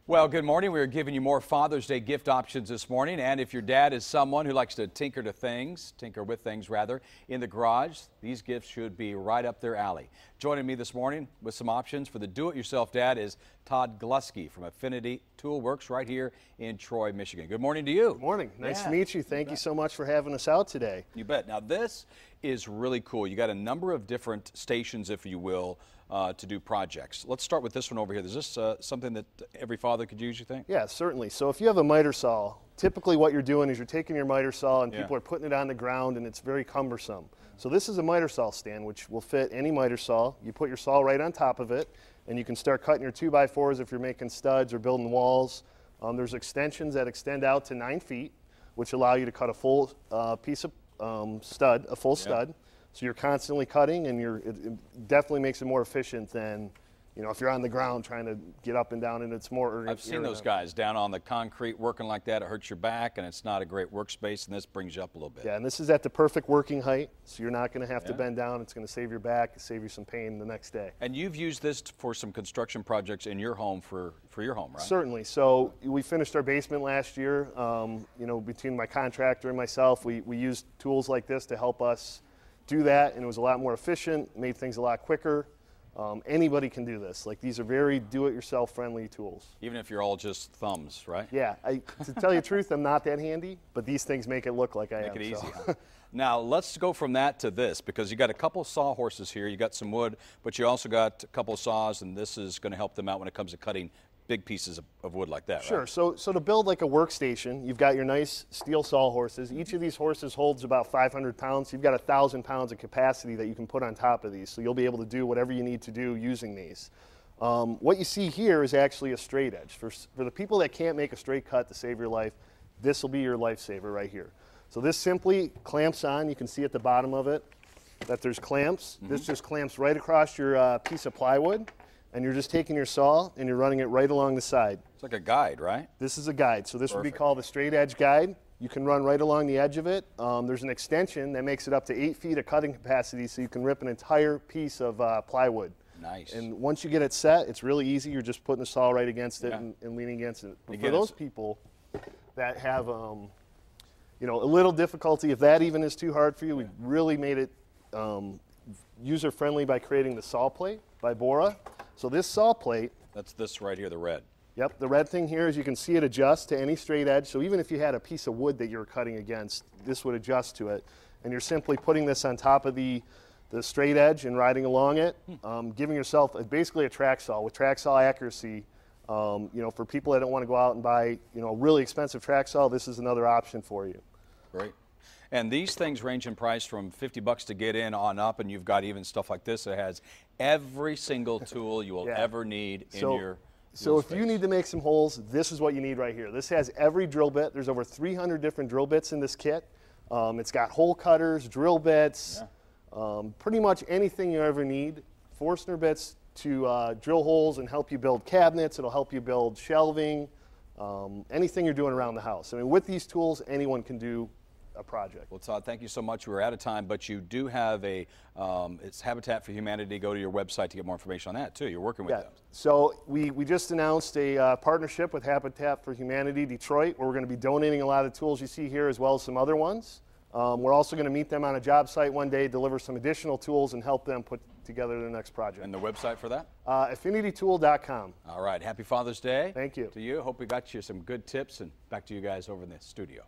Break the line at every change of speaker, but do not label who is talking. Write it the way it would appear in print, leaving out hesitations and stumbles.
Well, good morning. We're giving you more Father's Day gift options this morning. And if your dad is someone who likes to tinker with things rather, in the garage, these gifts should be right up their alley. Joining me this morning with some options for the do-it-yourself dad is Todd Gluski from Affinity Tool Works right here in Troy, Michigan. Good morning to you.
Good morning. Nice to meet you. Thank you so much for having us out today.
You bet. Now this is really cool. You got a number of different stations, if you will, to do projects. Let's start with this one over here. Is this something that every father could use, you think?
Yeah, certainly. So if you have a miter saw, typically what you're doing is you're taking your miter saw and people are putting it on the ground and it's very cumbersome. So this is a miter saw stand which will fit any miter saw. You put your saw right on top of it and you can start cutting your 2x4s if you're making studs or building walls. There's extensions that extend out to 9 feet which allow you to cut a full piece of stud, a full stud. So you're constantly cutting, and it definitely makes it more efficient than, you know, if you're on the ground trying to get up and down, and it's more.
I've seen those guys down on the concrete working like that. It hurts your back, and it's not a great workspace, and this brings you up a little bit.
Yeah, and this is at the perfect working height, so you're not going to have to bend down. It's going to save your back, save you some pain the next day.
And you've used this for some construction projects in your home for your home, right?
Certainly. So we finished our basement last year. You know, between my contractor and myself, we used tools like this to help us do that, and it was a lot more efficient, made things a lot quicker. Anybody can do this. Like, these are very do-it-yourself friendly tools.
Even if you're all just thumbs, right?
Yeah, to tell you the truth, I'm not that handy, but these things make it look like I am.
Make it easy. Huh? Now, let's go from that to this, because you got a couple sawhorses here. You got some wood, but you also got a couple of saws, and this is going to help them out when it comes to cutting big pieces of wood like that,
Sure.
Right?
So to build like a workstation, you've got your nice steel sawhorses. Each of these horses holds about 500 pounds. You've got 1,000 pounds of capacity that you can put on top of these. So you'll be able to do whatever you need to do using these. What you see here is actually a straight edge. For the people that can't make a straight cut to save your life, this will be your lifesaver right here. So this simply clamps on. You can see at the bottom of it that there's clamps. This just clamps right across your piece of plywood. And you're just taking your saw and you're running it right along the side.
It's like a guide, right?
This is a guide. So this would be called a straight edge guide. You can run right along the edge of it. There's an extension that makes it up to 8 feet of cutting capacity, so you can rip an entire piece of plywood.
Nice.
And once you get it set, it's really easy. You're just putting the saw right against it and leaning against it. But for those people that have you know, a little difficulty, if that even is too hard for you, we really made it user-friendly by creating the saw plate by Bora. So this saw plate,
that's this right here, the red.
Yep, the red thing here is you can see it adjust to any straight edge. So even if you had a piece of wood that you were cutting against, this would adjust to it. And you're simply putting this on top of the straight edge and riding along it, giving yourself basically a track saw with track saw accuracy. You know, for people that don't want to go out and buy, you know, a really expensive track saw, this is another option for you.
Great. And these things range in price from $50 to get in on up, and you've got even stuff like this that has every single tool you will ever need in your
So if
space.
you need to make some holes, this is what you need right here. This has every drill bit. There's over 300 different drill bits in this kit. It's got hole cutters, drill bits, pretty much anything you ever need. Forstner bits to drill holes and help you build cabinets. It'll help you build shelving, anything you're doing around the house. I mean, with these tools, anyone can do a project.
Well, Todd, thank you so much. We're out of time, but you do have a, it's Habitat for Humanity. Go to your website to get more information on that, too. You're working with them.
So we just announced a partnership with Habitat for Humanity Detroit, where we're going to be donating a lot of the tools you see here, as well as some other ones. We're also going to meet them on a job site one day, deliver some additional tools, and help them put together their next project.
And the website for that?
AffinityTool.com.
All right. Happy Father's Day.
Thank you.
To you. Hope we got you some good tips, and back to you guys over in the studio.